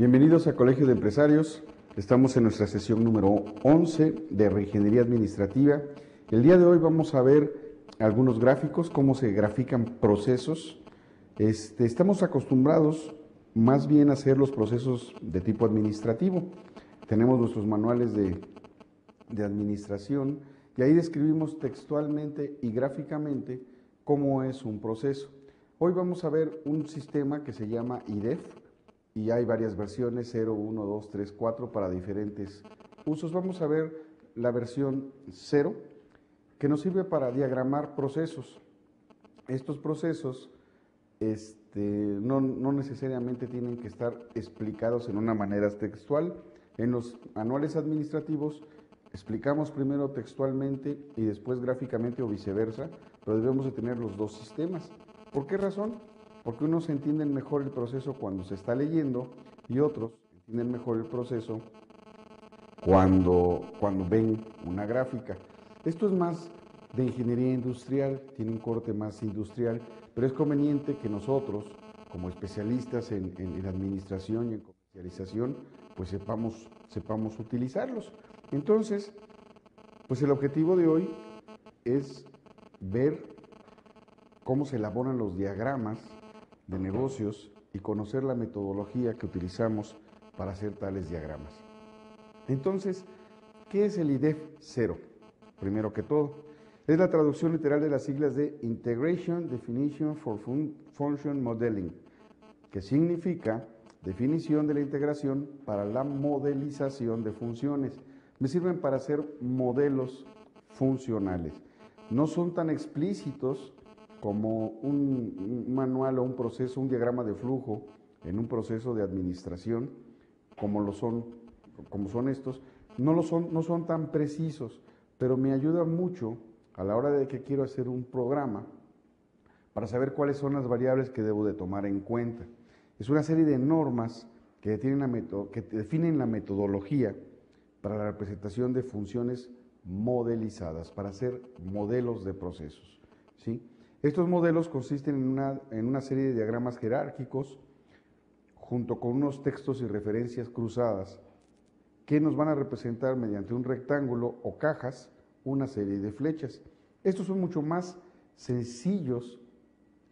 Bienvenidos a Colegio de Empresarios. Estamos en nuestra sesión número 11 de Reingeniería Administrativa. El día de hoy vamos a ver algunos gráficos, cómo se grafican procesos. Estamos acostumbrados más bien a hacer los procesos de tipo administrativo. Tenemos nuestros manuales de administración y ahí describimos textualmente y gráficamente cómo es un proceso. Hoy vamos a ver un sistema que se llama IDEF y hay varias versiones, 0, 1, 2, 3, 4 para diferentes usos. Vamos a ver la versión 0 que nos sirve para diagramar procesos. Estos procesos no necesariamente tienen que estar explicados en una manera textual. En los manuales administrativos explicamos primero textualmente y después gráficamente o viceversa, pero debemos de tener los dos sistemas. ¿Por qué razón? Porque unos entienden mejor el proceso cuando se está leyendo y otros entienden mejor el proceso cuando ven una gráfica. Esto es más de ingeniería industrial, tiene un corte más industrial, pero es conveniente que nosotros, como especialistas en administración y en comercialización, pues sepamos utilizarlos. Entonces, pues el objetivo de hoy es ver cómo se elaboran los diagramas de negocios y conocer la metodología que utilizamos para hacer tales diagramas. Entonces, ¿qué es el IDEF 0? Primero que todo, es la traducción literal de las siglas de Integration Definition for Function Modeling, que significa definición de la integración para la modelización de funciones. Me sirven para hacer modelos funcionales. No son tan explícitos como un manual o un proceso, un diagrama de flujo en un proceso de administración, como son estos, no son tan precisos, pero me ayuda mucho a la hora de que quiero hacer un programa para saber cuáles son las variables que debo de tomar en cuenta. Es una serie de normas que definen la metodología para la representación de funciones modelizadas, para hacer modelos de procesos, ¿sí? Estos modelos consisten en una serie de diagramas jerárquicos junto con unos textos y referencias cruzadas que nos van a representar mediante un rectángulo o cajas una serie de flechas. Estos son mucho más sencillos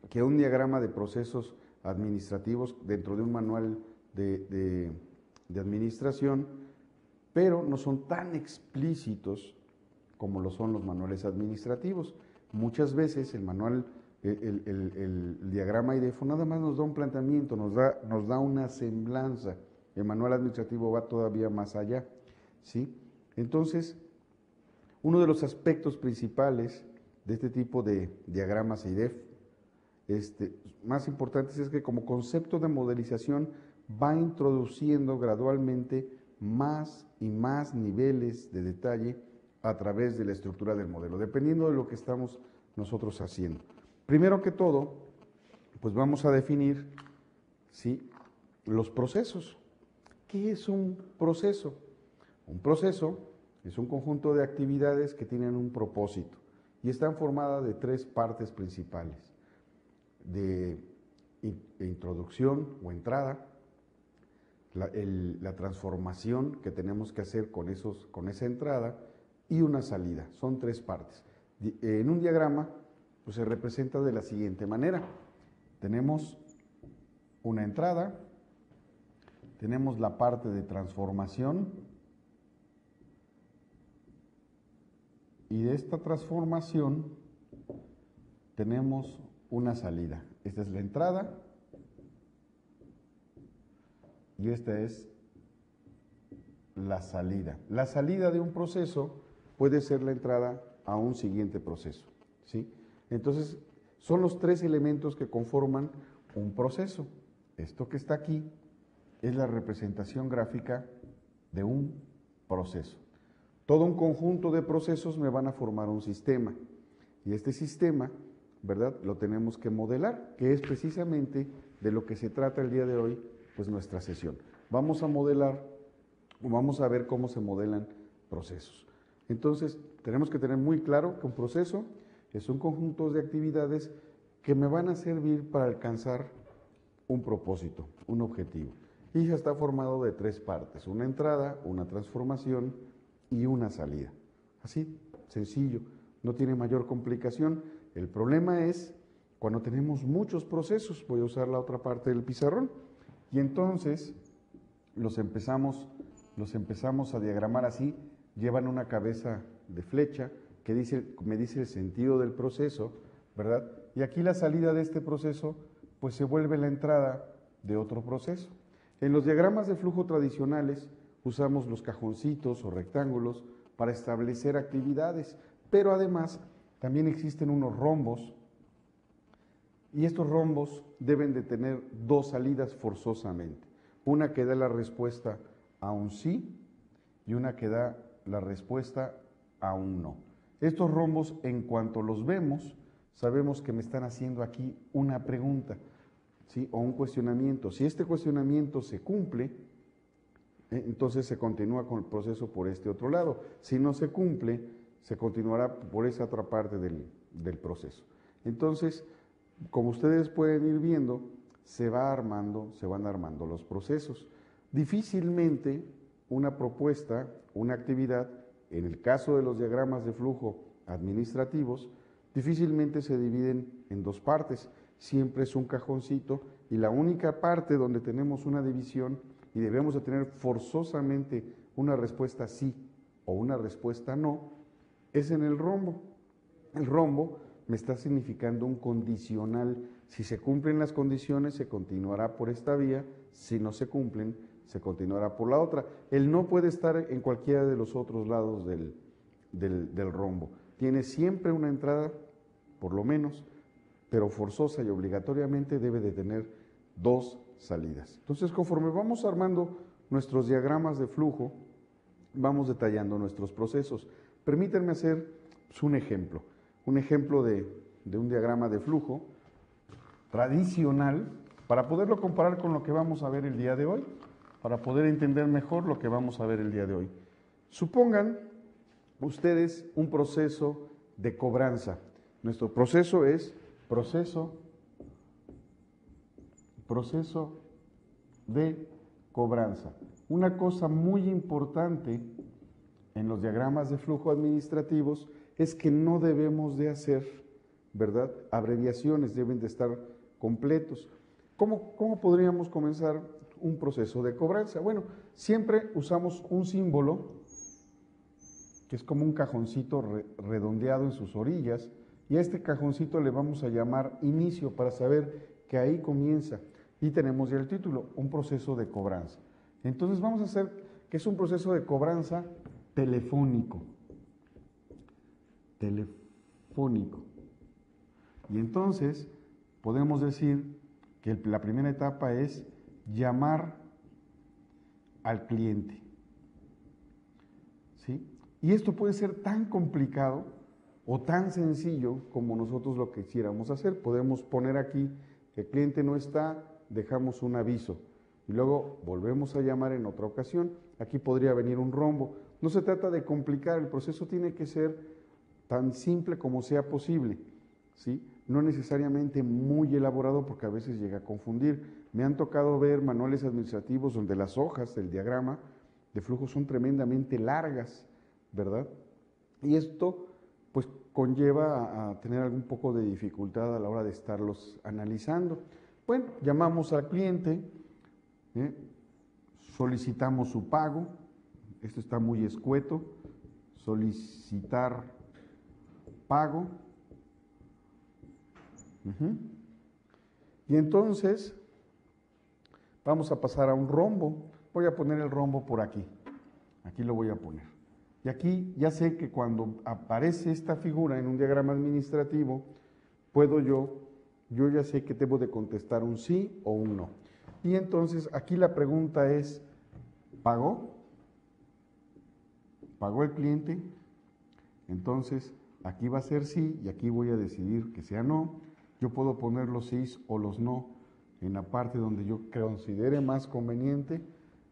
que un diagrama de procesos administrativos dentro de un manual de administración, pero no son tan explícitos como lo son los manuales administrativos. Muchas veces el manual, el diagrama IDEF nada más nos da un planteamiento, nos da una semblanza. El manual administrativo va todavía más allá, ¿sí? Entonces, uno de los aspectos principales de este tipo de diagramas IDEF, más importantes, es que como concepto de modelización va introduciendo gradualmente más y más niveles de detalle a través de la estructura del modelo, dependiendo de lo que estamos nosotros haciendo. Primero que todo, pues vamos a definir, ¿sí?, los procesos. ¿Qué es un proceso? Un proceso es un conjunto de actividades que tienen un propósito y están formadas de tres partes principales: de introducción o entrada, la transformación que tenemos que hacer con esa entrada, y una salida. Son tres partes. En un diagrama pues se representa de la siguiente manera: tenemos una entrada, tenemos la parte de transformación y de esta transformación tenemos una salida. Esta es la entrada y esta es la salida. La salida de un proceso puede ser la entrada a un siguiente proceso, ¿sí? Entonces, son los tres elementos que conforman un proceso. Esto que está aquí es la representación gráfica de un proceso. Todo un conjunto de procesos me van a formar un sistema, y este sistema, ¿verdad?, lo tenemos que modelar, que es precisamente de lo que se trata el día de hoy, pues nuestra sesión. Vamos a modelar, vamos a ver cómo se modelan procesos. Entonces, tenemos que tener muy claro que un proceso es un conjunto de actividades que me van a servir para alcanzar un propósito, un objetivo. y ya está formado de 3 partes, una entrada, una transformación y una salida. Así, sencillo, no tiene mayor complicación. El problema es cuando tenemos muchos procesos. Voy a usar la otra parte del pizarrón y entonces los empezamos a diagramar así. Llevan una cabeza de flecha que me dice el sentido del proceso, ¿verdad? Y aquí la salida de este proceso pues se vuelve la entrada de otro proceso. En los diagramas de flujo tradicionales usamos los cajoncitos o rectángulos para establecer actividades, pero además también existen unos rombos y estos rombos deben de tener 2 salidas forzosamente. Una que da la respuesta a un sí y una que da la respuesta a un no. Estos rombos, en cuanto los vemos, sabemos que me están haciendo aquí una pregunta, ¿sí? O un cuestionamiento. Si este cuestionamiento se cumple, entonces se continúa con el proceso por este otro lado. Si no se cumple, se continuará por esa otra parte del proceso. Entonces, como ustedes pueden ir viendo, se van armando los procesos. Difícilmente una propuesta, una actividad, en el caso de los diagramas de flujo administrativos, difícilmente se dividen en 2 partes. Siempre es un cajoncito y la única parte donde tenemos una división y debemos de tener forzosamente una respuesta sí o una respuesta no, es en el rombo. El rombo me está significando un condicional. Si se cumplen las condiciones, se continuará por esta vía. Si no se cumplen, se continuará por la otra. El no puede estar en cualquiera de los otros lados del rombo. Tiene siempre una entrada, por lo menos, pero forzosa y obligatoriamente debe de tener 2 salidas. Entonces, conforme vamos armando nuestros diagramas de flujo, vamos detallando nuestros procesos. Permítanme hacer un ejemplo de un diagrama de flujo tradicional para poderlo comparar con lo que vamos a ver el día de hoy, para poder entender mejor lo que vamos a ver el día de hoy. Supongan ustedes un proceso de cobranza. Nuestro proceso es proceso de cobranza. Una cosa muy importante en los diagramas de flujo administrativos es que no debemos de hacer, ¿verdad?, abreviaciones, deben de estar completos. ¿Cómo podríamos comenzar un proceso de cobranza? Bueno, siempre usamos un símbolo que es como un cajoncito redondeado en sus orillas, y a este cajoncito le vamos a llamar inicio para saber que ahí comienza. Y tenemos ya el título, un proceso de cobranza. Entonces vamos a hacer que es un proceso de cobranza telefónico. Y entonces podemos decir que la primera etapa es llamar al cliente. ¿Sí? Y esto puede ser tan complicado o tan sencillo como nosotros lo quisiéramos hacer. Podemos poner aquí que el cliente no está, dejamos un aviso y luego volvemos a llamar en otra ocasión. Aquí podría venir un rombo. No se trata de complicar, el proceso tiene que ser tan simple como sea posible, ¿sí? No necesariamente muy elaborado porque a veces llega a confundir. Me han tocado ver manuales administrativos donde las hojas del diagrama de flujo son tremendamente largas, ¿verdad? Y esto pues conlleva a tener algún poco de dificultad a la hora de estarlos analizando. Bueno, llamamos al cliente, solicitamos su pago, esto está muy escueto, solicitar pago, y entonces vamos a pasar a un rombo. Voy a poner el rombo por aquí, aquí lo voy a poner. Y aquí ya sé que cuando aparece esta figura en un diagrama administrativo, yo ya sé que debo de contestar un sí o un no. Y entonces aquí la pregunta es, ¿pagó? ¿Pagó el cliente? Entonces aquí va a ser sí y aquí voy a decidir que sea no. Yo puedo poner los sí o los no en la parte donde yo considere más conveniente.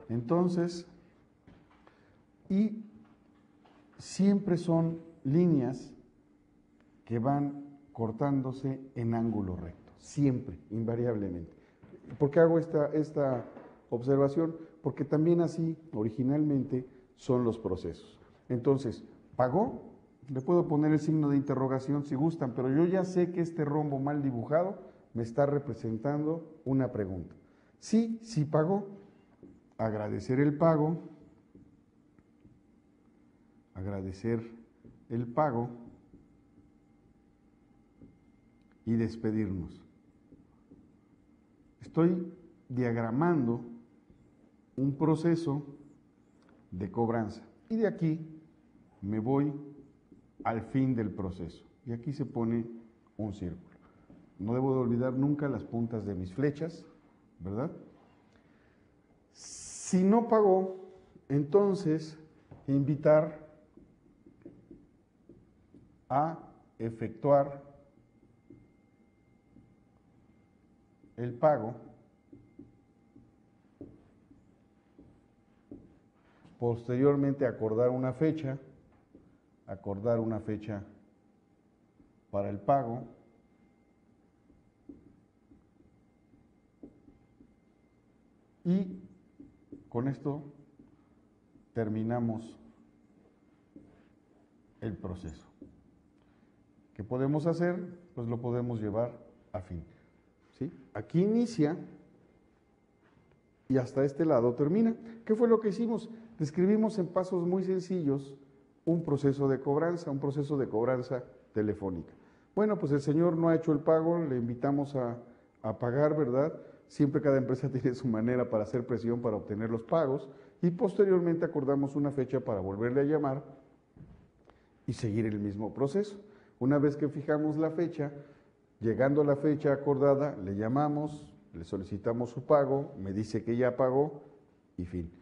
Entonces, y siempre son líneas que van cortándose en ángulo recto, siempre, invariablemente. ¿Por qué hago esta observación, porque también así originalmente son los procesos. Entonces, ¿pagó? Le puedo poner el signo de interrogación si gustan, pero yo ya sé que este rombo mal dibujado me está representando una pregunta. Sí, sí pagó. Agradecer el pago. Agradecer el pago. Y despedirnos. Estoy diagramando un proceso de cobranza. Y de aquí me voy al fin del proceso. Y aquí se pone un círculo. No debo de olvidar nunca las puntas de mis flechas, ¿verdad? Si no pagó, entonces invitar a efectuar el pago, posteriormente acordar una fecha para el pago, y con esto terminamos el proceso. ¿Qué podemos hacer? Pues lo podemos llevar a fin. ¿Sí? Aquí inicia y hasta este lado termina. ¿Qué fue lo que hicimos? Describimos en pasos muy sencillos un proceso de cobranza telefónica. Bueno, pues el señor no ha hecho el pago, le invitamos a pagar, ¿verdad? Siempre cada empresa tiene su manera para hacer presión para obtener los pagos, y posteriormente acordamos una fecha para volverle a llamar y seguir el mismo proceso. Una vez que fijamos la fecha, llegando a la fecha acordada, le llamamos, le solicitamos su pago, me dice que ya pagó y fin.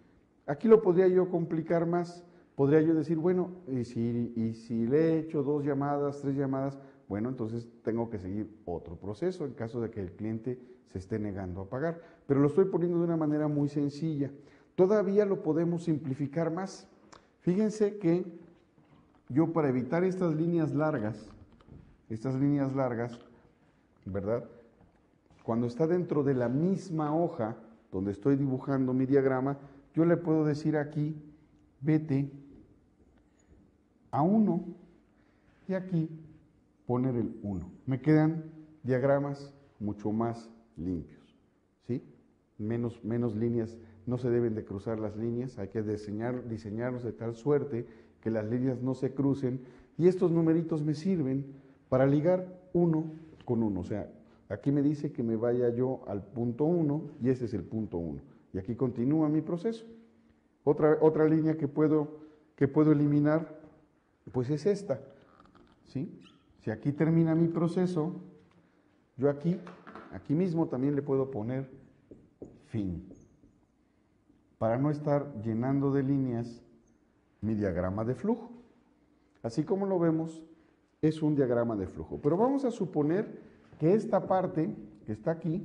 Aquí lo podría yo complicar más. Podría yo decir, bueno, y si le he hecho 2 llamadas, 3 llamadas, bueno, entonces tengo que seguir otro proceso en caso de que el cliente se esté negando a pagar. Pero lo estoy poniendo de una manera muy sencilla. Todavía lo podemos simplificar más. Fíjense que yo, para evitar estas líneas largas, ¿verdad? Cuando está dentro de la misma hoja donde estoy dibujando mi diagrama, yo le puedo decir aquí, vete a 1 y aquí poner el 1. Me quedan diagramas mucho más limpios, ¿sí? Menos líneas, no se deben de cruzar las líneas, hay que diseñarlos de tal suerte que las líneas no se crucen, y estos numeritos me sirven para ligar 1 con 1, o sea, aquí me dice que me vaya yo al punto 1 y ese es el punto 1, y aquí continúa mi proceso. Otra línea que puedo eliminar, pues es esta, ¿sí? Si aquí termina mi proceso, yo aquí mismo también le puedo poner fin, para no estar llenando de líneas mi diagrama de flujo. Así como lo vemos, es un diagrama de flujo. Pero vamos a suponer que esta parte que está aquí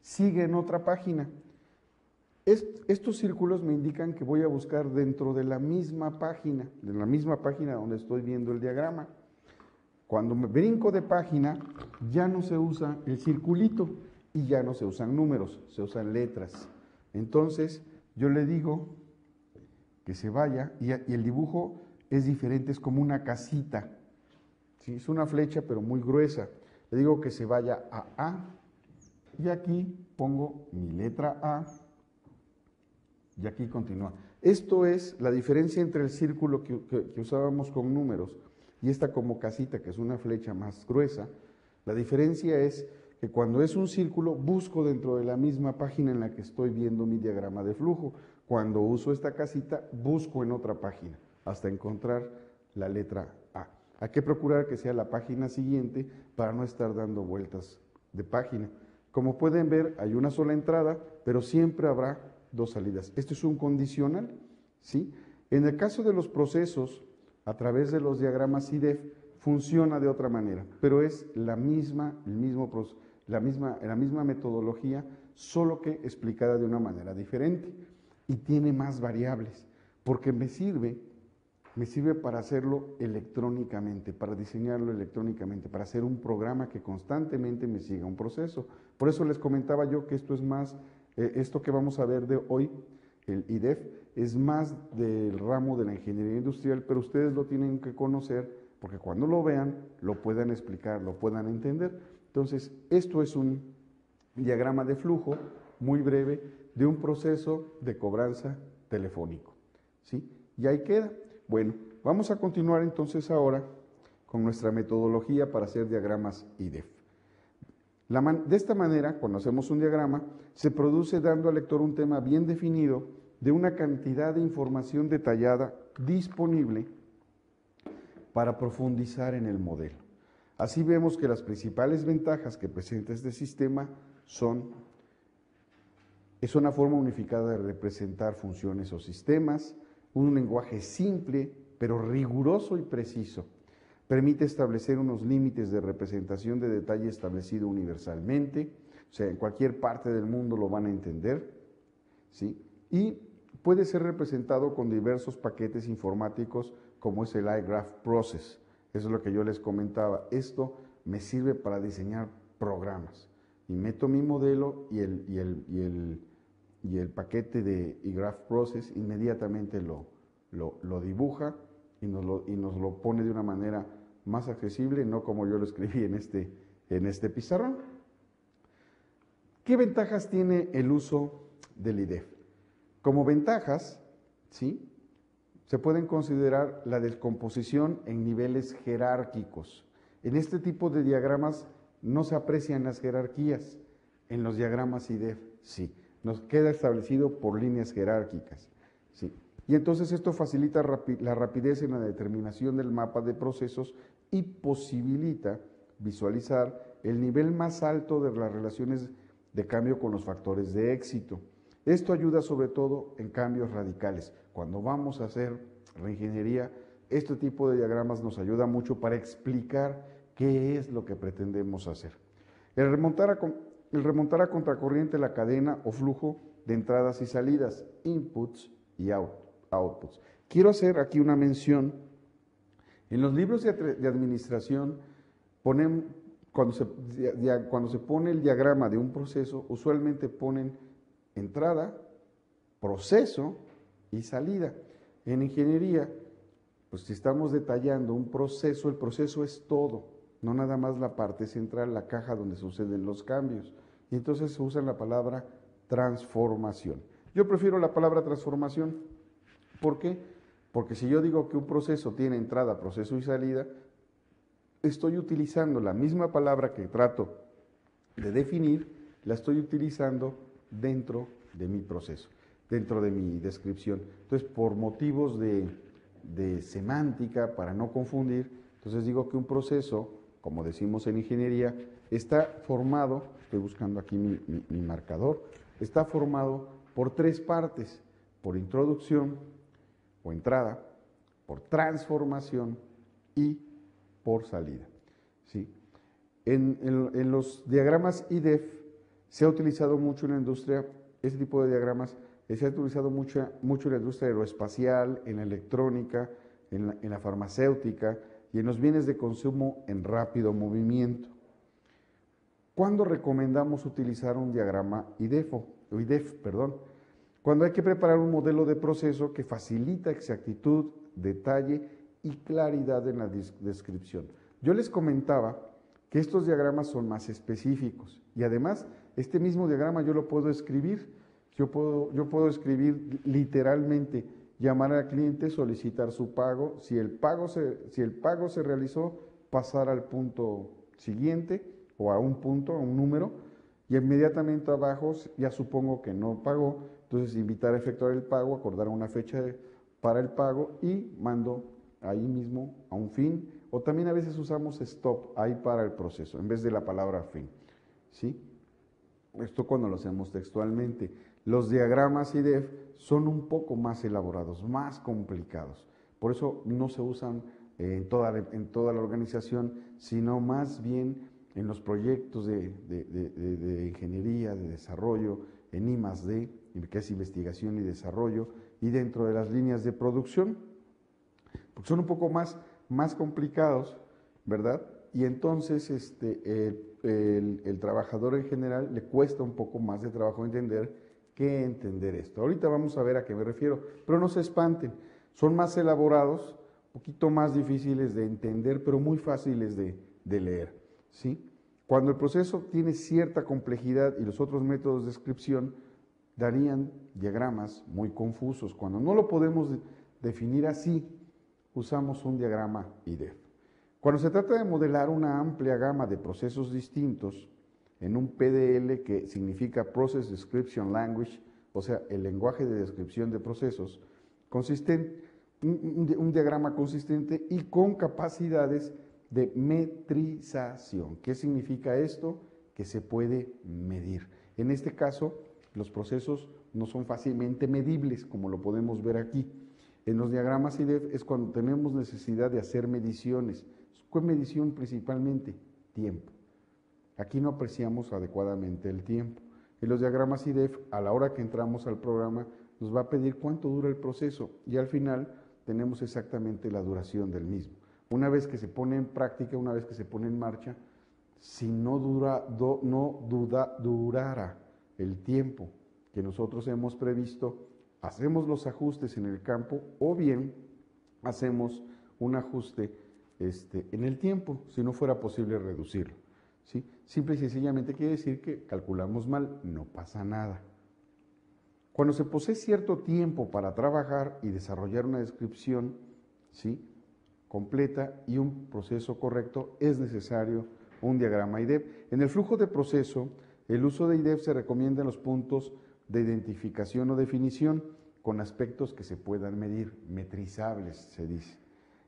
sigue en otra página. Estos círculos me indican que voy a buscar dentro de la misma página donde estoy viendo el diagrama. Cuando me brinco de página, ya no se usa el circulito y ya no se usan números, se usan letras. Entonces, yo le digo que se vaya, y el dibujo es diferente, es como una casita, ¿sí? Es una flecha pero muy gruesa. Le digo que se vaya a A, y aquí pongo mi letra A, y aquí continúa. Esto es la diferencia entre el círculo que usábamos con números y esta como casita, que es una flecha más gruesa. La diferencia es que cuando es un círculo, busco dentro de la misma página en la que estoy viendo mi diagrama de flujo. Cuando uso esta casita, busco en otra página hasta encontrar la letra A. Hay que procurar que sea la página siguiente para no estar dando vueltas de página. Como pueden ver, hay una sola entrada, pero siempre habrá 2 salidas. Esto es un condicional, ¿sí? En el caso de los procesos, a través de los diagramas IDEF, funciona de otra manera, pero es la misma metodología, solo que explicada de una manera diferente, y tiene más variables, porque me sirve me sirve para hacerlo electrónicamente, para diseñarlo electrónicamente, para hacer un programa que constantemente me siga un proceso. Por eso les comentaba yo que esto es más, esto que vamos a ver de hoy, el IDEF, es más del ramo de la ingeniería industrial, pero ustedes lo tienen que conocer porque cuando lo vean lo puedan explicar, lo puedan entender. Entonces, esto es un diagrama de flujo muy breve de un proceso de cobranza telefónico, ¿sí? Y ahí queda. Bueno, vamos a continuar entonces ahora con nuestra metodología para hacer diagramas IDEF. De esta manera, cuando hacemos un diagrama, se produce dando al lector un tema bien definido de una cantidad de información detallada disponible para profundizar en el modelo. Así vemos que las principales ventajas que presenta este sistema es una forma unificada de representar funciones o sistemas, un lenguaje simple, pero riguroso y preciso. Permite establecer unos límites de representación de detalle establecido universalmente, o sea, en cualquier parte del mundo lo van a entender, ¿sí? Y puede ser representado con diversos paquetes informáticos como es el iGraph Process. Eso es lo que yo les comentaba. Esto me sirve para diseñar programas. Y meto mi modelo y el paquete de iGraph Process inmediatamente lo dibuja y nos lo pone de una manera más accesible, no como yo lo escribí en este pizarrón. ¿Qué ventajas tiene el uso del IDEF? Como ventajas, ¿sí?, se pueden considerar la descomposición en niveles jerárquicos. En este tipo de diagramas no se aprecian las jerarquías. En los diagramas IDEF, sí. Nos queda establecido por líneas jerárquicas, ¿sí? Y entonces esto facilita la rapidez en la determinación del mapa de procesos y posibilita visualizar el nivel más alto de las relaciones de cambio con los factores de éxito. Esto ayuda sobre todo en cambios radicales. Cuando vamos a hacer reingeniería, este tipo de diagramas nos ayuda mucho para explicar qué es lo que pretendemos hacer. El remontar a contracorriente la cadena o flujo de entradas y salidas, inputs y outputs. Quiero hacer aquí una mención. En los libros de administración, cuando se pone el diagrama de un proceso, usualmente ponen entrada, proceso y salida. En ingeniería, pues si estamos detallando un proceso, el proceso es todo, no nada más la parte central, la caja donde suceden los cambios. Y entonces se usa la palabra transformación. Yo prefiero la palabra transformación. ¿Por qué? Porque si yo digo que un proceso tiene entrada, proceso y salida, estoy utilizando la misma palabra que trato de definir, la estoy utilizando dentro de mi proceso, dentro de mi descripción. Entonces, por motivos de semántica, para no confundir, entonces digo que un proceso, como decimos en ingeniería, está formado, estoy buscando aquí mi marcador, está formado por tres partes: por introducción o entrada, por transformación y por salida, ¿sí? En los diagramas IDEF se ha utilizado mucho en la industria, este tipo de diagramas se ha utilizado mucho en la industria aeroespacial, en la electrónica, en la farmacéutica y en los bienes de consumo en rápido movimiento. ¿Cuándo recomendamos utilizar un diagrama IDEF? Cuando hay que preparar un modelo de proceso que facilita exactitud, detalle y claridad en la descripción. Yo les comentaba que estos diagramas son más específicos y además este mismo diagrama yo lo puedo escribir. Yo puedo escribir literalmente, llamar al cliente, solicitar su pago. Si el pago se realizó, pasar al punto siguiente o a un punto, a un número, y inmediatamente abajo ya supongo que no pagó, entonces invitar a efectuar el pago, acordar una fecha para el pago y mando ahí mismo a un fin, o también a veces usamos stop ahí para el proceso en vez de la palabra fin, ¿sí? Esto cuando lo hacemos textualmente. Los diagramas IDEF son un poco más elaborados, más complicados. Por eso no se usan en toda la organización, sino más bien en los proyectos de ingeniería, de desarrollo, en I+D, que es investigación y desarrollo, y dentro de las líneas de producción. porque son un poco más complicados, ¿verdad? Y entonces el trabajador en general le cuesta un poco más de trabajo entender que entender esto. Ahorita vamos a ver a qué me refiero, pero no se espanten, son más elaborados, un poquito más difíciles de entender, pero muy fáciles de leer, ¿sí? Cuando el proceso tiene cierta complejidad y los otros métodos de descripción darían diagramas muy confusos. Cuando no lo podemos definir así, usamos un diagrama IDEF. Cuando se trata de modelar una amplia gama de procesos distintos en un PDL, que significa Process Description Language, o sea, el lenguaje de descripción de procesos, un diagrama consistente y con capacidades de metrización. ¿Qué significa esto? Que se puede medir. En este caso, los procesos no son fácilmente medibles, como lo podemos ver aquí. En los diagramas IDEF es cuando tenemos necesidad de hacer mediciones. ¿Qué medición principalmente? Tiempo. Aquí no apreciamos adecuadamente el tiempo. En los diagramas IDEF, a la hora que entramos al programa, nos va a pedir cuánto dura el proceso y al final tenemos exactamente la duración del mismo. Una vez que se pone en práctica, una vez que se pone en marcha, si no durara el tiempo que nosotros hemos previsto, hacemos los ajustes en el campo o bien hacemos un ajuste en el tiempo, si no fuera posible reducirlo, ¿sí? Simple y sencillamente quiere decir que calculamos mal, no pasa nada. Cuando se posee cierto tiempo para trabajar y desarrollar una descripción, ¿sí?, completa y un proceso correcto, es necesario un diagrama IDEF. En el flujo de proceso, el uso de IDEF se recomienda en los puntos de identificación o definición con aspectos que se puedan medir, metrizables, se dice.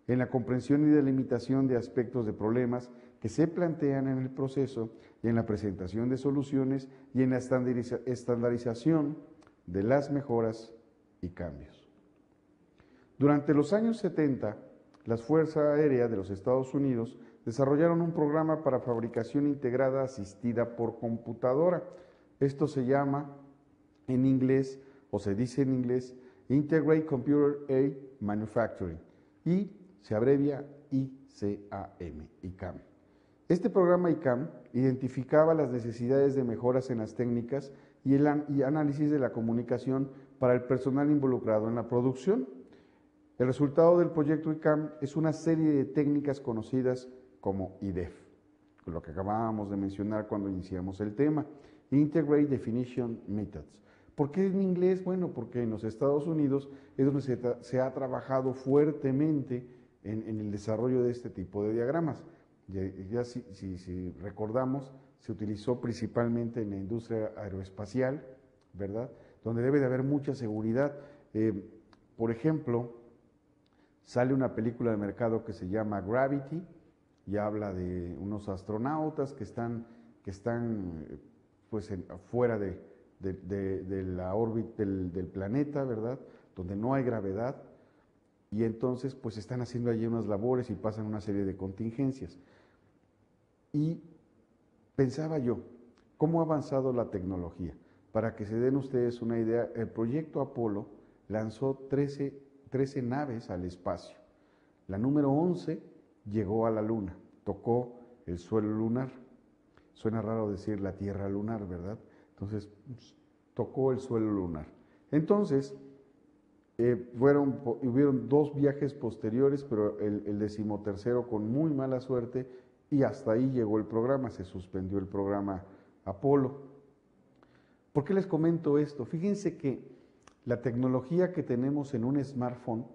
En la comprensión y delimitación de aspectos de problemas que se plantean en el proceso y en la presentación de soluciones y en la estandarización de las mejoras y cambios. Durante los años 70, las Fuerzas Aéreas de los Estados Unidos desarrollaron un programa para fabricación integrada asistida por computadora. Esto se llama en inglés, o se dice en inglés, Integrated Computer Aided Manufacturing, y se abrevia ICAM. Este programa ICAM identificaba las necesidades de mejoras en las técnicas y análisis de la comunicación para el personal involucrado en la producción. El resultado del proyecto ICAM es una serie de técnicas conocidas como IDEF, lo que acabábamos de mencionar cuando iniciamos el tema, Integrated Definition Methods. ¿Por qué en inglés? Bueno, porque en los Estados Unidos es donde se ha trabajado fuertemente en el desarrollo de este tipo de diagramas. Ya si recordamos, se utilizó principalmente en la industria aeroespacial, ¿verdad?, donde debe de haber mucha seguridad. Por ejemplo, sale una película de mercado que se llama Gravity y habla de unos astronautas que están pues fuera de la órbita del planeta, ¿verdad?, donde no hay gravedad, y entonces pues están haciendo allí unas labores y pasan una serie de contingencias. Y pensaba yo, ¿cómo ha avanzado la tecnología? Para que se den ustedes una idea, el proyecto Apolo lanzó 13 naves al espacio. La número 11 llegó a la Luna, tocó el suelo lunar. Suena raro decir la Tierra lunar, ¿verdad? Entonces, tocó el suelo lunar. Entonces, hubieron 2 viajes posteriores, pero el 13º con muy mala suerte, y hasta ahí llegó el programa, se suspendió el programa Apolo. ¿Por qué les comento esto? Fíjense que la tecnología que tenemos en un smartphone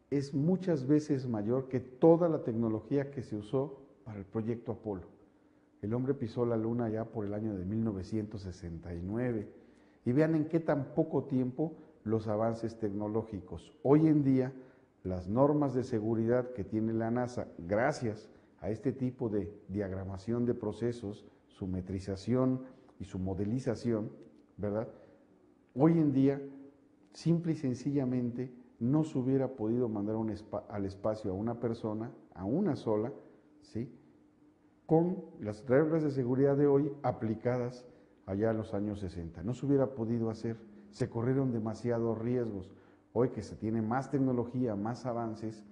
es muchas veces mayor que toda la tecnología que se usó para el proyecto Apolo. El hombre pisó la Luna ya por el año de 1969. Y vean en qué tan poco tiempo los avances tecnológicos. Hoy en día, las normas de seguridad que tiene la NASA, gracias a este tipo de diagramación de procesos, su metrización y su modelización, ¿verdad?, hoy en día, simple y sencillamente, no se hubiera podido mandar al espacio a una persona, a una sola, ¿sí?, con las reglas de seguridad de hoy aplicadas allá en los años 60. No se hubiera podido hacer, se corrieron demasiados riesgos. Hoy que se tiene más tecnología, más avances,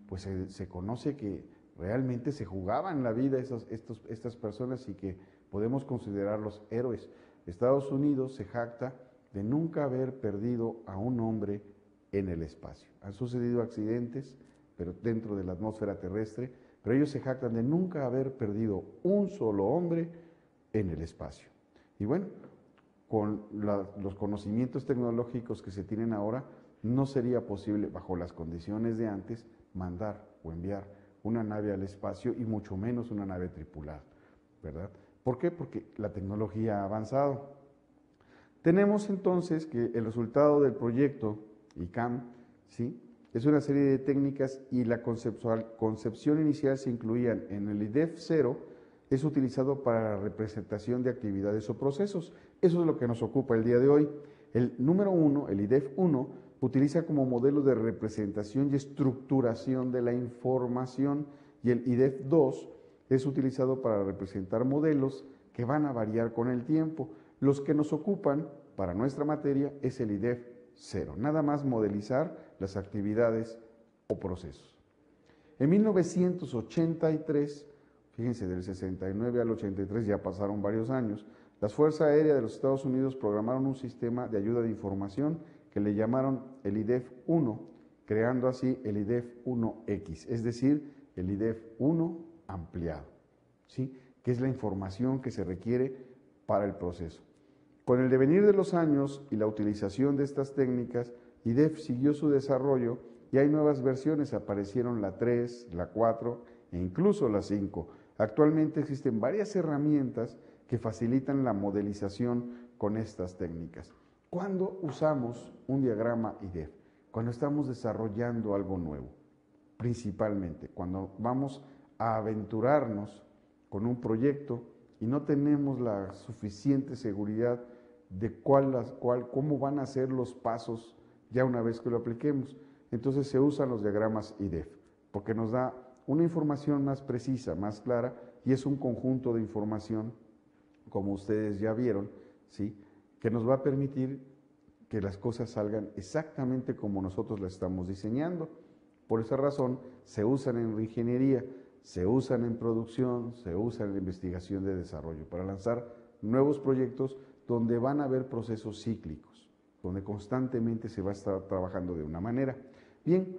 pues se conoce que realmente se jugaban la vida estas personas y que podemos considerarlos héroes. Estados Unidos se jacta de nunca haber perdido a un hombre en el espacio. Han sucedido accidentes, pero dentro de la atmósfera terrestre, pero ellos se jactan de nunca haber perdido un solo hombre en el espacio. Y bueno, con los conocimientos tecnológicos que se tienen ahora, no sería posible, bajo las condiciones de antes, mandar o enviar una nave al espacio y mucho menos una nave tripulada, ¿verdad? ¿Por qué? Porque la tecnología ha avanzado. Tenemos entonces que el resultado del proyecto ICAM, ¿sí?, es una serie de técnicas y la concepción inicial se incluían en el IDEF 0, es utilizado para la representación de actividades o procesos. Eso es lo que nos ocupa el día de hoy. El número 1, el IDEF 1, utiliza como modelo de representación y estructuración de la información, y el IDEF 2 es utilizado para representar modelos que van a variar con el tiempo. Los que nos ocupan para nuestra materia es el IDEF 0, nada más modelizar las actividades o procesos. En 1983, fíjense, del 69 al 83 ya pasaron varios años, las Fuerzas Aéreas de los Estados Unidos programaron un sistema de ayuda de información que le llamaron el IDEF 1, creando así el IDEF 1X, es decir, el IDEF 1 ampliado, ¿sí?, que es la información que se requiere para el proceso. Con el devenir de los años y la utilización de estas técnicas, IDEF siguió su desarrollo y hay nuevas versiones, aparecieron la 3, la 4 e incluso la 5. Actualmente existen varias herramientas que facilitan la modelización con estas técnicas. ¿Cuándo usamos un diagrama IDEF? Cuando estamos desarrollando algo nuevo, principalmente cuando vamos a aventurarnos con un proyecto y no tenemos la suficiente seguridad de cómo van a ser los pasos ya una vez que lo apliquemos. Entonces se usan los diagramas IDEF, porque nos da una información más precisa, más clara, y es un conjunto de información, como ustedes ya vieron, ¿sí?, que nos va a permitir que las cosas salgan exactamente como nosotros las estamos diseñando. Por esa razón se usan en ingeniería, se usan en producción, se usan en investigación de desarrollo, para lanzar nuevos proyectos donde van a haber procesos cíclicos, donde constantemente se va a estar trabajando de una manera. Bien,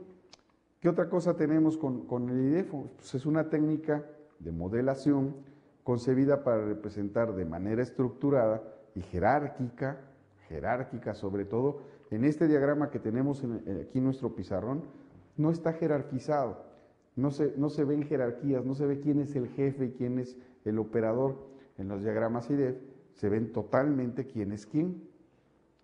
¿qué otra cosa tenemos con el IDEF? Pues es una técnica de modelación concebida para representar de manera estructurada y jerárquica sobre todo. En este diagrama que tenemos aquí en nuestro pizarrón, no está jerarquizado, no se ven jerarquías, no se ve quién es el jefe y quién es el operador. En los diagramas IDEF se ven totalmente quién es quién,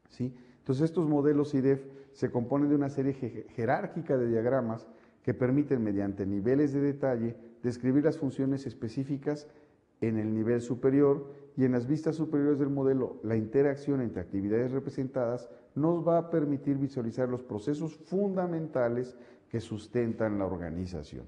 ¿sí? Entonces estos modelos IDEF se componen de una serie jerárquica de diagramas que permiten, mediante niveles de detalle, describir las funciones específicas en el nivel superior, y en las vistas superiores del modelo, la interacción entre actividades representadas nos va a permitir visualizar los procesos fundamentales que sustentan la organización.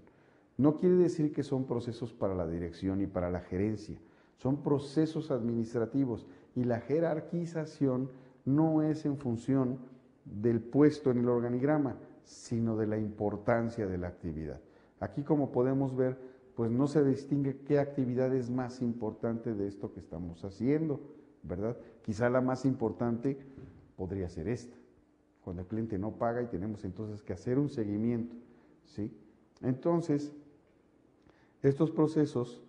No quiere decir que son procesos para la dirección y para la gerencia, son procesos administrativos, y la jerarquización no es en función del puesto en el organigrama, sino de la importancia de la actividad. Aquí, como podemos ver, pues no se distingue qué actividad es más importante de esto que estamos haciendo, ¿verdad? Quizá la más importante podría ser esta, cuando el cliente no paga y tenemos entonces que hacer un seguimiento, ¿sí? Entonces, estos procesos,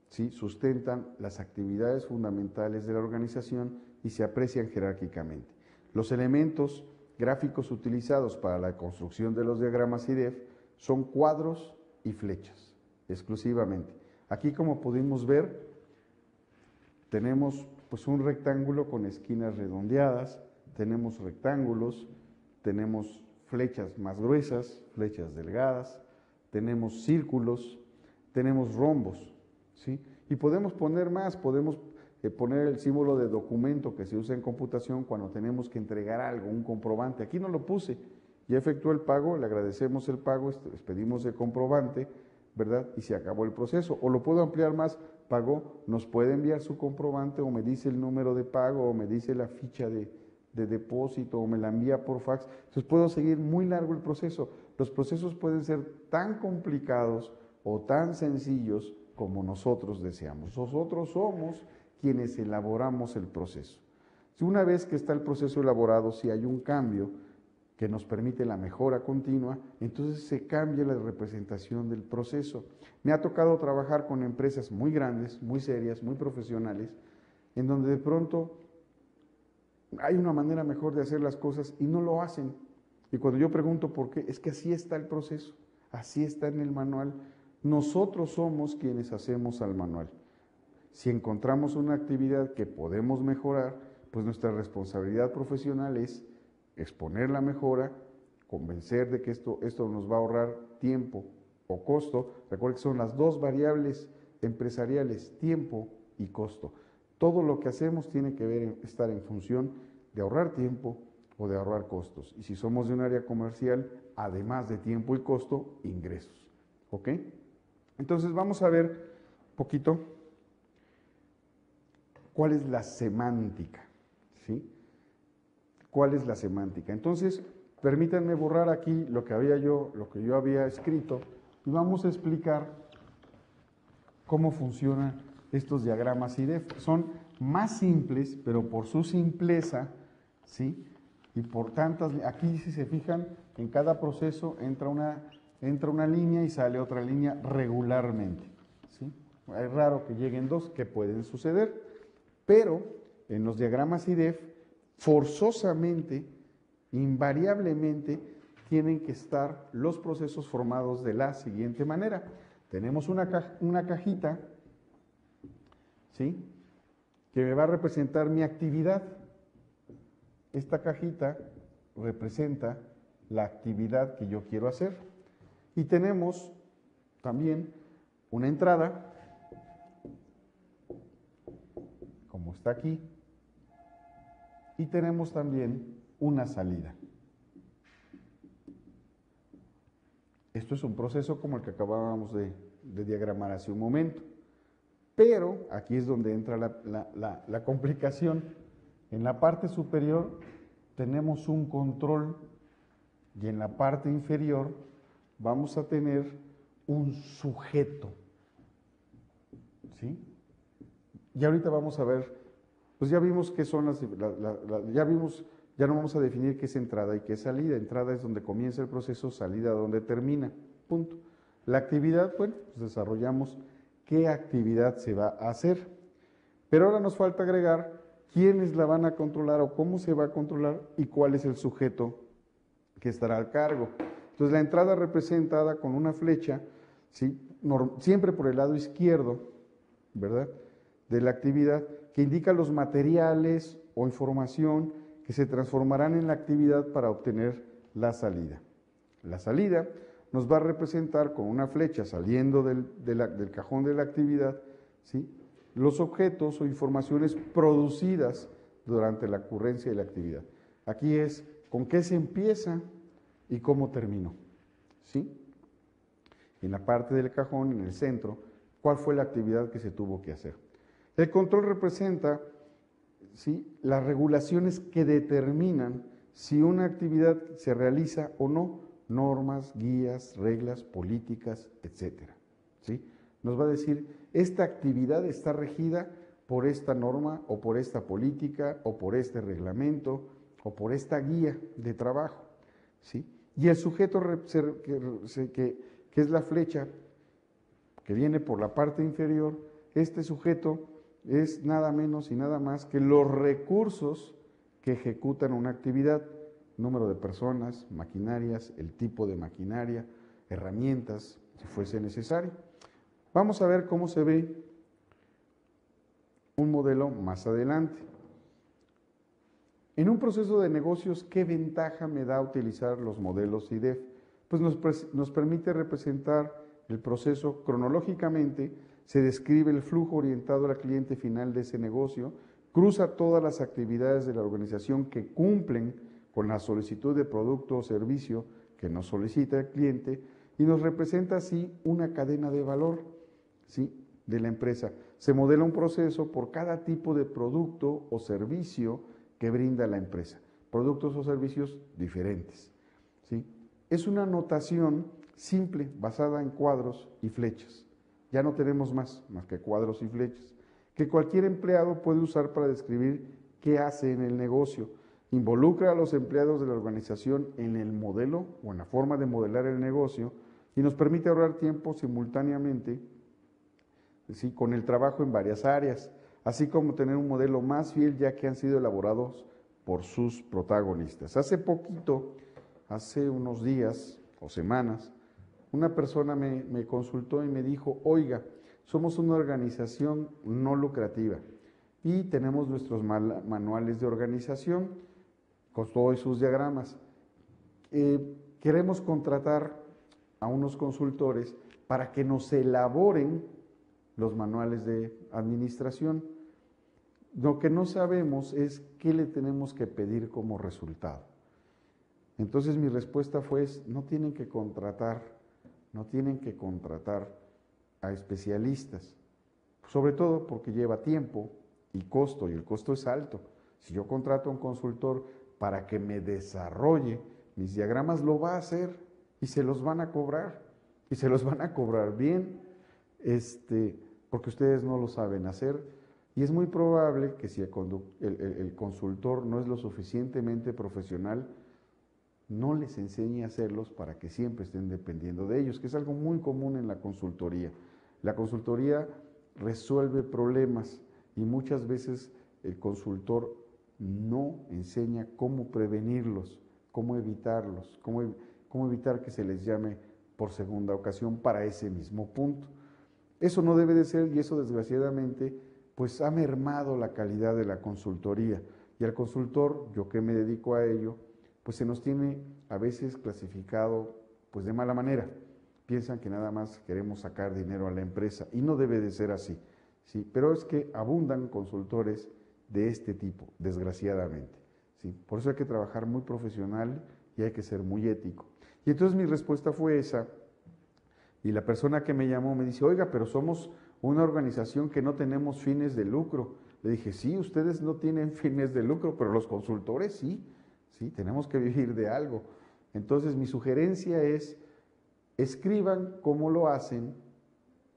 ¿sí?, sustentan las actividades fundamentales de la organización y se aprecian jerárquicamente. Los elementos gráficos utilizados para la construcción de los diagramas IDEF son cuadros y flechas, exclusivamente. Aquí, como pudimos ver, tenemos pues un rectángulo con esquinas redondeadas, tenemos rectángulos, tenemos flechas más gruesas, flechas delgadas, tenemos círculos, tenemos rombos, ¿sí? Y podemos poner más, podemos poner el símbolo de documento que se usa en computación cuando tenemos que entregar algo, un comprobante. Aquí no lo puse, ya efectuó el pago, le agradecemos el pago, les pedimos el comprobante, ¿verdad? Y se acabó el proceso. O lo puedo ampliar más, pagó, nos puede enviar su comprobante, o me dice el número de pago, o me dice la ficha de de depósito o me la envía por fax. Entonces puedo seguir muy largo el proceso. Los procesos pueden ser tan complicados o tan sencillos como nosotros deseamos. Nosotros somos quienes elaboramos el proceso. Si una vez que está el proceso elaborado, si hay un cambio que nos permite la mejora continua, entonces se cambia la representación del proceso. Me ha tocado trabajar con empresas muy grandes, muy serias, muy profesionales, en donde de pronto hay una manera mejor de hacer las cosas y no lo hacen. Y cuando yo pregunto por qué, es que así está el proceso, así está en el manual. Nosotros somos quienes hacemos al manual. Si encontramos una actividad que podemos mejorar, pues nuestra responsabilidad profesional es exponer la mejora, convencer de que esto nos va a ahorrar tiempo o costo. Recuerden que son las dos variables empresariales, tiempo y costo. Todo lo que hacemos tiene que estar en función de ahorrar tiempo o de ahorrar costos. Y si somos de un área comercial, además de tiempo y costo, ingresos. ¿Ok? Entonces vamos a ver un poquito cuál es la semántica. ¿Sí? ¿Cuál es la semántica? Entonces, permítanme borrar aquí lo que yo había escrito y vamos a explicar cómo funcionan estos diagramas IDEF. Son más simples, pero por su simpleza, ¿sí? Y por tantas, aquí si se fijan, en cada proceso entra una línea y sale otra línea regularmente, ¿sí? Es raro que lleguen dos, que pueden suceder, pero en los diagramas IDEF, forzosamente, invariablemente, tienen que estar los procesos formados de la siguiente manera. Tenemos una cajita, ¿sí?, que me va a representar mi actividad. Esta cajita representa la actividad que yo quiero hacer. Y tenemos también una entrada, como está aquí, y tenemos también una salida. Esto es un proceso como el que acabábamos de diagramar hace un momento. Pero aquí es donde entra la complicación. En la parte superior tenemos un control y en la parte inferior vamos a tener un sujeto. ¿Sí? Y ahorita vamos a ver, pues ya vimos qué son ya no vamos a definir qué es entrada y qué es salida. Entrada es donde comienza el proceso, salida donde termina. Punto. La actividad, bueno, pues desarrollamos qué actividad se va a hacer. Pero ahora nos falta agregar quiénes la van a controlar o cómo se va a controlar y cuál es el sujeto que estará al cargo. Entonces la entrada representada con una flecha, ¿sí?, siempre por el lado izquierdo, ¿verdad?, de la actividad, que indica los materiales o información que se transformarán en la actividad para obtener la salida. La salida nos va a representar con una flecha saliendo del cajón de la actividad, ¿sí?, los objetos o informaciones producidas durante la ocurrencia de la actividad. Aquí es con qué se empieza y cómo terminó, ¿sí? En la parte del cajón, en el centro, cuál fue la actividad que se tuvo que hacer. El control representa, ¿sí?, las regulaciones que determinan si una actividad se realiza o no, normas, guías, reglas, políticas, etcétera, ¿sí? Nos va a decir, esta actividad está regida por esta norma o por esta política o por este reglamento o por esta guía de trabajo, ¿sí? Y el sujeto que es la flecha que viene por la parte inferior, este sujeto es nada menos y nada más que los recursos que ejecutan una actividad, número de personas, maquinarias, el tipo de maquinaria, herramientas, si fuese necesario. Vamos a ver cómo se ve un modelo más adelante. En un proceso de negocios, ¿qué ventaja me da utilizar los modelos IDEF? Pues nos permite representar el proceso cronológicamente, se describe el flujo orientado al cliente final de ese negocio, cruza todas las actividades de la organización que cumplen con la solicitud de producto o servicio que nos solicita el cliente y nos representa así una cadena de valor, ¿sí?, de la empresa. Se modela un proceso por cada tipo de producto o servicio que brinda la empresa. productos o servicios diferentes, ¿sí? Es una notación simple, basada en cuadros y flechas. Ya no tenemos más que cuadros y flechas, que cualquier empleado puede usar para describir qué hace en el negocio. Involucra a los empleados de la organización en el modelo o en la forma de modelar el negocio y nos permite ahorrar tiempo simultáneamente, ¿sí?, con el trabajo en varias áreas, así como tener un modelo más fiel ya que han sido elaborados por sus protagonistas. Hace poquito, hace unos días o semanas, una persona me consultó y me dijo, oiga, somos una organización no lucrativa y tenemos nuestros manuales de organización con todos sus diagramas. Queremos contratar a unos consultores para que nos elaboren los manuales de administración. Lo que no sabemos es qué le tenemos que pedir como resultado. Entonces mi respuesta fue, no tienen que contratar a especialistas, sobre todo porque lleva tiempo y costo, y el costo es alto. Si yo contrato a un consultor para que me desarrolle mis diagramas, lo va a hacer y se los van a cobrar, y se los van a cobrar bien, porque ustedes no lo saben hacer, y es muy probable que si el consultor no es lo suficientemente profesional, no les enseñe a hacerlos para que siempre estén dependiendo de ellos, que es algo muy común en la consultoría. La consultoría resuelve problemas y muchas veces el consultor no enseña cómo prevenirlos, cómo evitarlos, cómo evitar que se les llame por segunda ocasión para ese mismo punto. Eso no debe de ser, y eso desgraciadamente pues ha mermado la calidad de la consultoría, y al consultor, yo que me dedico a ello, pues se nos tiene a veces clasificado pues de mala manera. Piensan que nada más queremos sacar dinero a la empresa, y no debe de ser así, ¿sí? Pero es que abundan consultores de este tipo, desgraciadamente, ¿sí? Por eso hay que trabajar muy profesional y hay que ser muy ético. Y entonces mi respuesta fue esa, y la persona que me llamó me dice, oiga, pero somos una organización que no tenemos fines de lucro. Le dije, sí, ustedes no tienen fines de lucro, pero los consultores sí, sí, tenemos que vivir de algo. Entonces mi sugerencia es, escriban cómo lo hacen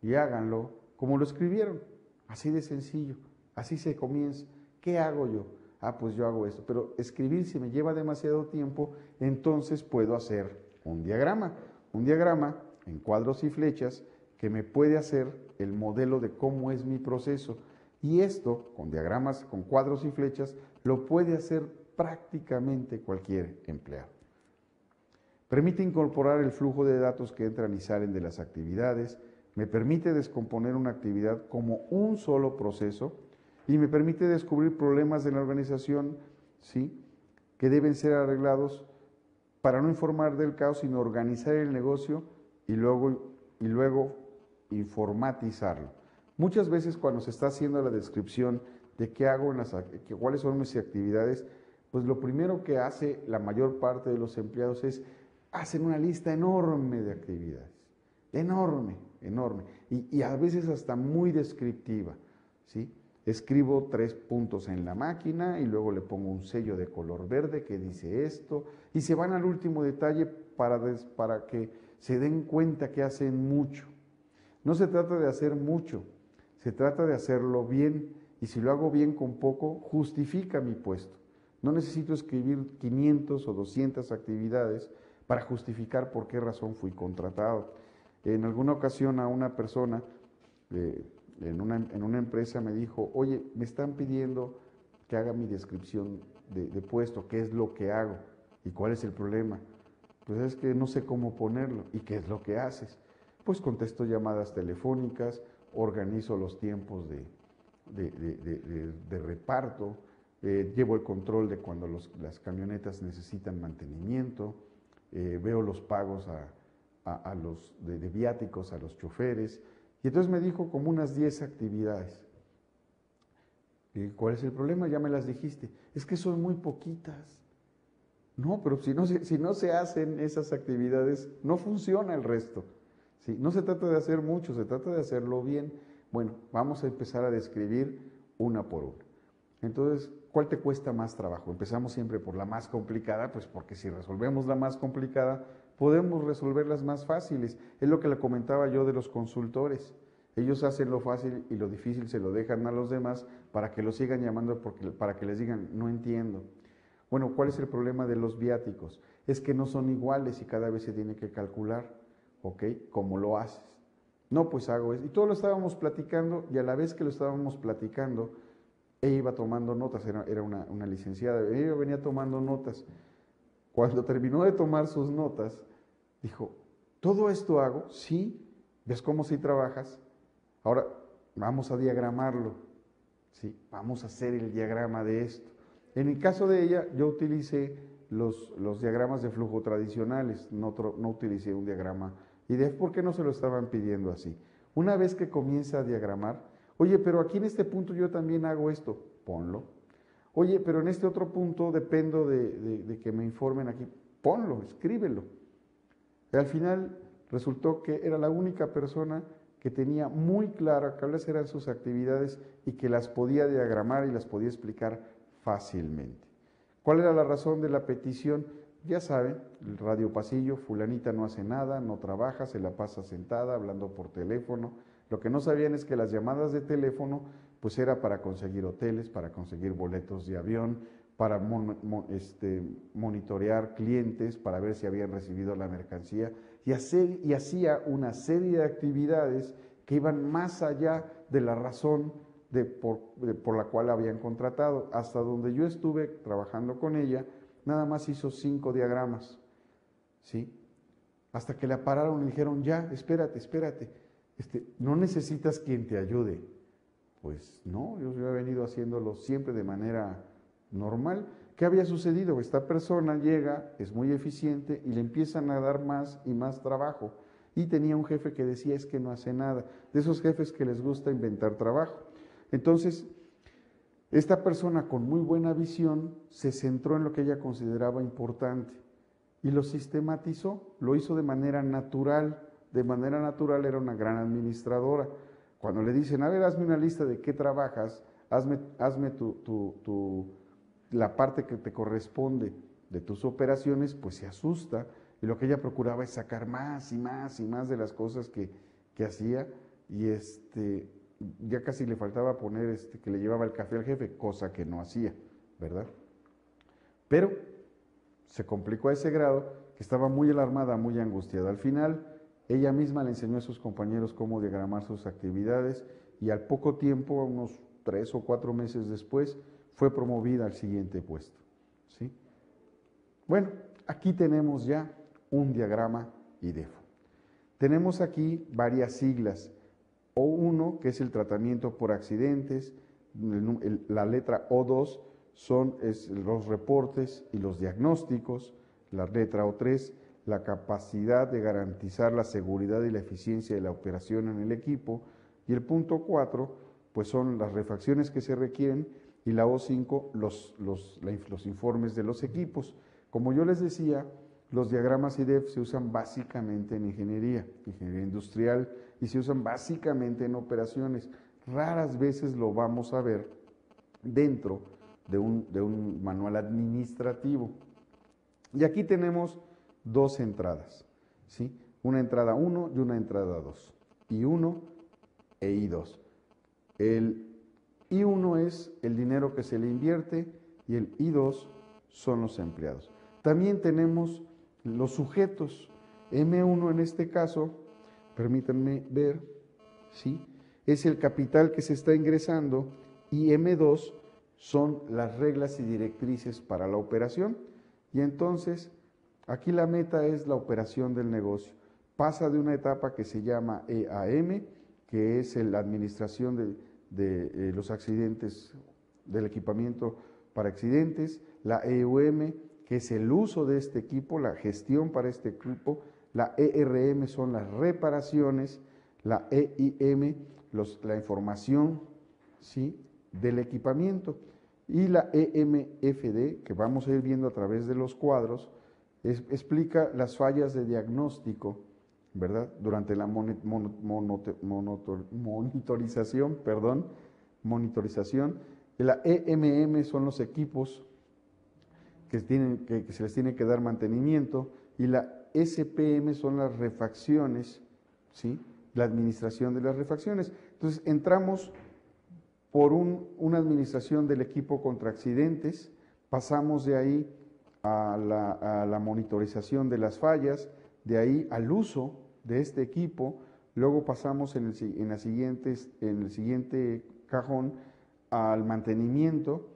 y háganlo como lo escribieron. Así de sencillo, así se comienza. ¿Qué hago yo? Ah, pues yo hago esto, pero escribir si me lleva demasiado tiempo, entonces puedo hacer un diagrama en cuadros y flechas que me puede hacer el modelo de cómo es mi proceso. Y esto, con diagramas, con cuadros y flechas, lo puede hacer prácticamente cualquier empleado. Permite incorporar el flujo de datos que entran y salen de las actividades, me permite descomponer una actividad como un solo proceso y me permite descubrir problemas de la organización, ¿sí?, que deben ser arreglados para no informar del caos, sino organizar el negocio y luego informatizarlo. Muchas veces cuando se está haciendo la descripción de qué hago cuáles son mis actividades, pues lo primero que hace la mayor parte de los empleados es hacen una lista enorme de actividades, enorme, y a veces hasta muy descriptiva, ¿sí? Escribo 3 puntos en la máquina y luego le pongo un sello de color verde que dice esto, y se van al último detalle para que se den cuenta que hacen mucho. No se trata de hacer mucho, se trata de hacerlo bien, y si lo hago bien con poco, justifica mi puesto. No necesito escribir 500 o 200 actividades para justificar por qué razón fui contratado. En alguna ocasión a una persona en una empresa me dijo, oye, me están pidiendo que haga mi descripción de puesto, qué es lo que hago y cuál es el problema. Pues es que no sé cómo ponerlo. ¿Y qué es lo que haces? Pues contesto llamadas telefónicas, organizo los tiempos de reparto, llevo el control de cuando las camionetas necesitan mantenimiento, veo los pagos de viáticos a los choferes. Y entonces me dijo como unas 10 actividades. ¿Y cuál es el problema? Ya me las dijiste. Es que son muy poquitas. No, pero si no se hacen esas actividades, no funciona el resto. ¿Sí? No se trata de hacer mucho, se trata de hacerlo bien. Bueno, vamos a empezar a describir una por una. Entonces, ¿cuál te cuesta más trabajo? Empezamos siempre por la más complicada, pues porque si resolvemos la más complicada, podemos resolver las más fáciles. Es lo que le comentaba yo de los consultores. Ellos hacen lo fácil y lo difícil se lo dejan a los demás para que lo sigan llamando, para que les digan, no entiendo. Bueno, ¿cuál es el problema de los viáticos? Es que no son iguales y cada vez se tiene que calcular, ¿ok? ¿Cómo lo haces? No, pues hago eso. Y todo lo estábamos platicando y a la vez que lo estábamos platicando, ella iba tomando notas, era una licenciada, ella venía tomando notas. Cuando terminó de tomar sus notas, dijo, ¿todo esto hago? Sí, ¿ves cómo sí trabajas? Ahora vamos a diagramarlo, ¿sí? Vamos a hacer el diagrama de esto. En el caso de ella, yo utilicé los diagramas de flujo tradicionales, no utilicé un diagrama IDEF porque no se lo estaban pidiendo así. Una vez que comienza a diagramar, oye, pero aquí en este punto yo también hago esto, ponlo. Oye, pero en este otro punto dependo de que me informen aquí, ponlo, escríbelo. Y al final resultó que era la única persona que tenía muy clara cuáles eran sus actividades y que las podía diagramar y las podía explicar fácilmente. ¿Cuál era la razón de la petición? Ya saben, el radio pasillo, fulanita no hace nada, no trabaja, se la pasa sentada, hablando por teléfono. Lo que no sabían es que las llamadas de teléfono, pues era para conseguir hoteles, para conseguir boletos de avión, para monitorear clientes, para ver si habían recibido la mercancía, y hacía una serie de actividades que iban más allá de la razón por la cual habían contratado. Hasta donde yo estuve trabajando con ella, nada más hizo 5 diagramas, ¿sí? Hasta que la pararon y dijeron, ya, espérate, no necesitas quien te ayude. Pues no, yo he venido haciéndolo siempre de manera normal. ¿Qué había sucedido? Esta persona llega, es muy eficiente y le empiezan a dar más y más trabajo. Y tenía un jefe que decía, es que no hace nada. De esos jefes que les gusta inventar trabajo. Entonces, esta persona con muy buena visión se centró en lo que ella consideraba importante y lo sistematizó, lo hizo de manera natural. De manera natural era una gran administradora. Cuando le dicen, a ver, hazme una lista de qué trabajas, hazme la parte que te corresponde de tus operaciones, pues se asusta. Y lo que ella procuraba es sacar más y más y más de las cosas que hacía. Y ya casi le faltaba poner que le llevaba el café al jefe, cosa que no hacía, ¿verdad? Pero se complicó a ese grado que estaba muy alarmada, muy angustiada. Al final, ella misma le enseñó a sus compañeros cómo diagramar sus actividades y al poco tiempo, unos 3 o 4 meses después, fue promovida al siguiente puesto, ¿sí? Bueno, aquí tenemos ya un diagrama IDEFO. Tenemos aquí varias siglas. O1, que es el tratamiento por accidentes, la letra O2 es los reportes y los diagnósticos, la letra O3, la capacidad de garantizar la seguridad y la eficiencia de la operación en el equipo, y el punto 4, pues son las refacciones que se requieren, y la O5, los informes de los equipos. Como yo les decía, los diagramas IDEF se usan básicamente en ingeniería industrial, y se usan básicamente en operaciones. Raras veces lo vamos a ver dentro de un manual administrativo. Y aquí tenemos 2 entradas, ¿sí? Una entrada 1 y una entrada 2. I1 e I2. El I1 es el dinero que se le invierte y el I2 son los empleados. También tenemos los sujetos. M1 en este caso, permítanme ver, ¿sí? Es el capital que se está ingresando y M2 son las reglas y directrices para la operación. Y entonces, aquí la meta es la operación del negocio. Pasa de una etapa que se llama EAM, que es la administración de los accidentes, del equipamiento para accidentes, la EUM, que es el uso de este equipo, la gestión para este equipo, la ERM son las reparaciones, la EIM, la información, ¿sí?, del equipamiento, y la EMFD, que vamos a ir viendo a través de los cuadros, explica las fallas de diagnóstico, ¿verdad?, durante la monitorización, La EMM son los equipos que se les tiene que dar mantenimiento, y la SPM son las refacciones, ¿sí? La administración de las refacciones. Entonces, entramos por una administración del equipo contra accidentes, pasamos de ahí a la monitorización de las fallas, de ahí al uso de este equipo, luego pasamos en el siguiente cajón al mantenimiento,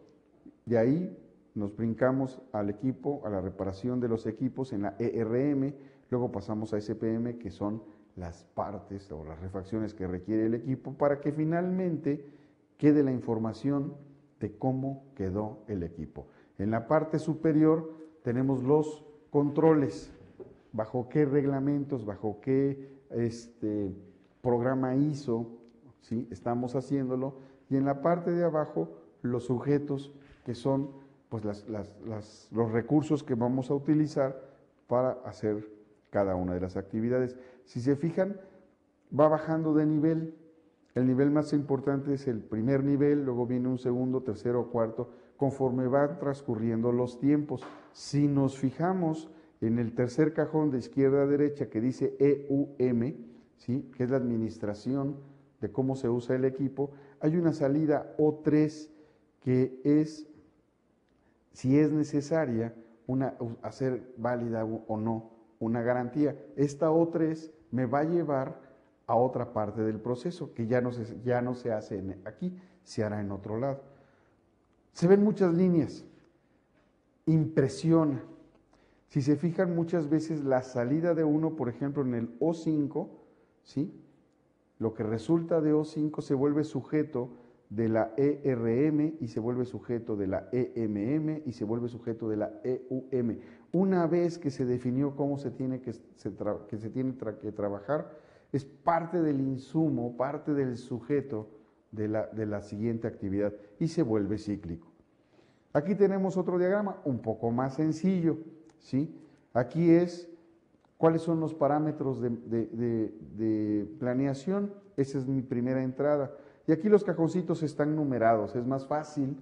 de ahí nos brincamos al equipo, a la reparación de los equipos en la ERM, luego pasamos a SPM, que son las partes o las refacciones que requiere el equipo para que finalmente quede la información de cómo quedó el equipo. En la parte superior tenemos los controles, bajo qué reglamentos, bajo qué programa ISO, ¿sí? Estamos haciéndolo, y en la parte de abajo los sujetos, que son pues los recursos que vamos a utilizar para hacer cada una de las actividades. Si se fijan, va bajando de nivel. El nivel más importante es el primer nivel, luego viene un segundo, tercero, cuarto, conforme van transcurriendo los tiempos. Si nos fijamos en el tercer cajón de izquierda a derecha que dice EUM, ¿sí? Que es la administración de cómo se usa el equipo, hay una salida O3 que es, si es necesaria, hacer válida o no una garantía. Esta O3 me va a llevar a otra parte del proceso, que ya no se hace aquí, se hará en otro lado. Se ven muchas líneas, impresiona. Si se fijan, muchas veces la salida de uno, por ejemplo, en el O5, ¿sí? Lo que resulta de O5 se vuelve sujeto de la ERM y se vuelve sujeto de la EMM y se vuelve sujeto de la EUM. Una vez que se definió cómo se tiene que trabajar, es parte del insumo, parte del sujeto de la siguiente actividad y se vuelve cíclico. Aquí tenemos otro diagrama un poco más sencillo, ¿sí? Aquí es cuáles son los parámetros de planeación. Esa es mi primera entrada. Y aquí los cajoncitos están numerados, es más fácil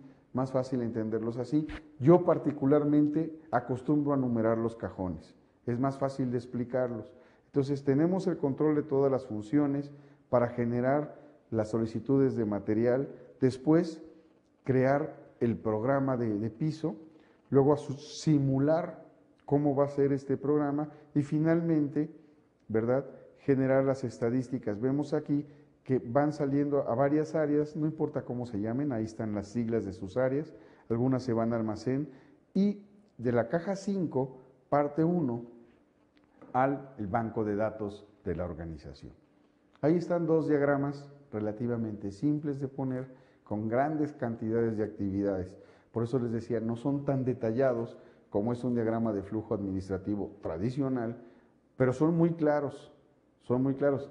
entenderlos así. Yo particularmente acostumbro a numerar los cajones, es más fácil de explicarlos. Entonces tenemos el control de todas las funciones para generar las solicitudes de material, después crear el programa de piso, luego simular cómo va a ser este programa y finalmente, ¿verdad?, generar las estadísticas. Vemos aquí que van saliendo a varias áreas, no importa cómo se llamen, ahí están las siglas de sus áreas, algunas se van a almacén, y de la caja 5 parte 1 al banco de datos de la organización. Ahí están dos diagramas relativamente simples de poner, con grandes cantidades de actividades. Por eso les decía, no son tan detallados como es un diagrama de flujo administrativo tradicional, pero son muy claros,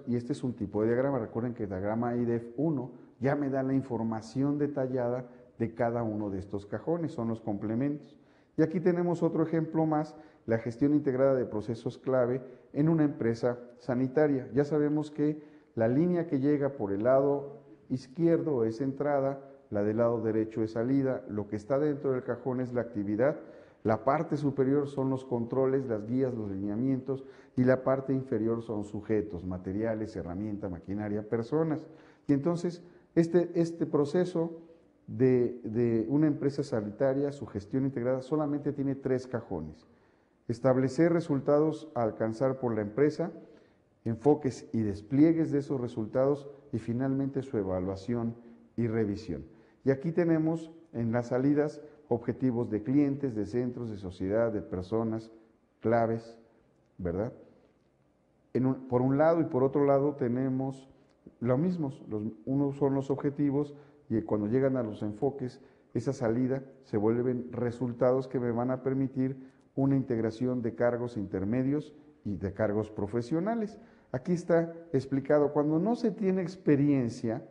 y este es un tipo de diagrama. Recuerden que el diagrama IDEF1 ya me da la información detallada de cada uno de estos cajones, son los complementos. Y aquí tenemos otro ejemplo más, la gestión integrada de procesos clave en una empresa sanitaria. Ya sabemos que la línea que llega por el lado izquierdo es entrada, la del lado derecho es salida, lo que está dentro del cajón es la actividad, la parte superior son los controles, las guías, los lineamientos, y la parte inferior son sujetos, materiales, herramienta, maquinaria, personas. Y entonces este proceso de una empresa sanitaria, su gestión integrada, solamente tiene 3 cajones. Establecer resultados a alcanzar por la empresa, enfoques y despliegues de esos resultados y finalmente su evaluación y revisión. Y aquí tenemos en las salidas objetivos de clientes, de centros, de sociedad, de personas, claves, ¿verdad? Por un lado y por otro lado tenemos lo mismo, unos son los objetivos y cuando llegan a los enfoques, esa salida se vuelven resultados que me van a permitir una integración de cargos intermedios y de cargos profesionales. Aquí está explicado, cuando no se tiene experiencia,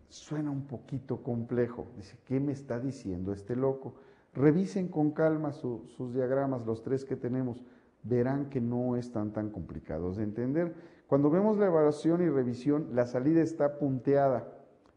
suena un poquito complejo. Dice, ¿qué me está diciendo este loco? Revisen con calma sus diagramas, los 3 que tenemos, verán que no están tan complicados de entender. Cuando vemos la evaluación y revisión, la salida está punteada.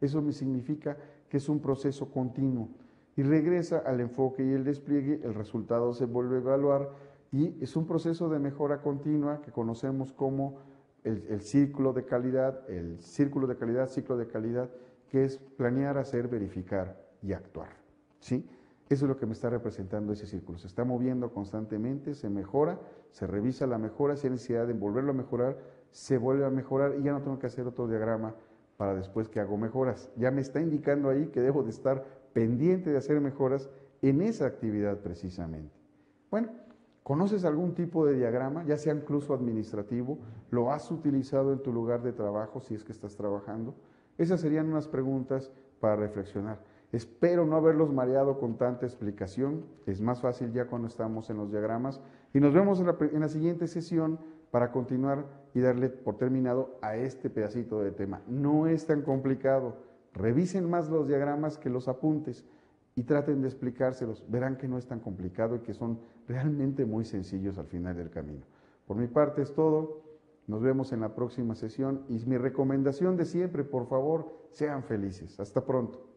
Eso me significa que es un proceso continuo. Y regresa al enfoque y el despliegue, el resultado se vuelve a evaluar y es un proceso de mejora continua que conocemos como el ciclo de calidad, ciclo de calidad, que es planear, hacer, verificar y actuar. ¿Sí? Eso es lo que me está representando ese círculo. Se está moviendo constantemente, se mejora, se revisa la mejora, si hay necesidad de volverlo a mejorar, se vuelve a mejorar y ya no tengo que hacer otro diagrama para después que hago mejoras. Ya me está indicando ahí que debo de estar pendiente de hacer mejoras en esa actividad precisamente. Bueno, ¿conoces algún tipo de diagrama, ya sea incluso administrativo? ¿Lo has utilizado en tu lugar de trabajo si es que estás trabajando? Esas serían unas preguntas para reflexionar. Espero no haberlos mareado con tanta explicación. Es más fácil ya cuando estamos en los diagramas. Y nos vemos en la siguiente sesión para continuar y darle por terminado a este pedacito de tema. No es tan complicado. Revisen más los diagramas que los apuntes y traten de explicárselos. Verán que no es tan complicado y que son realmente muy sencillos al final del camino. Por mi parte es todo. Nos vemos en la próxima sesión y mi recomendación de siempre, por favor, sean felices. Hasta pronto.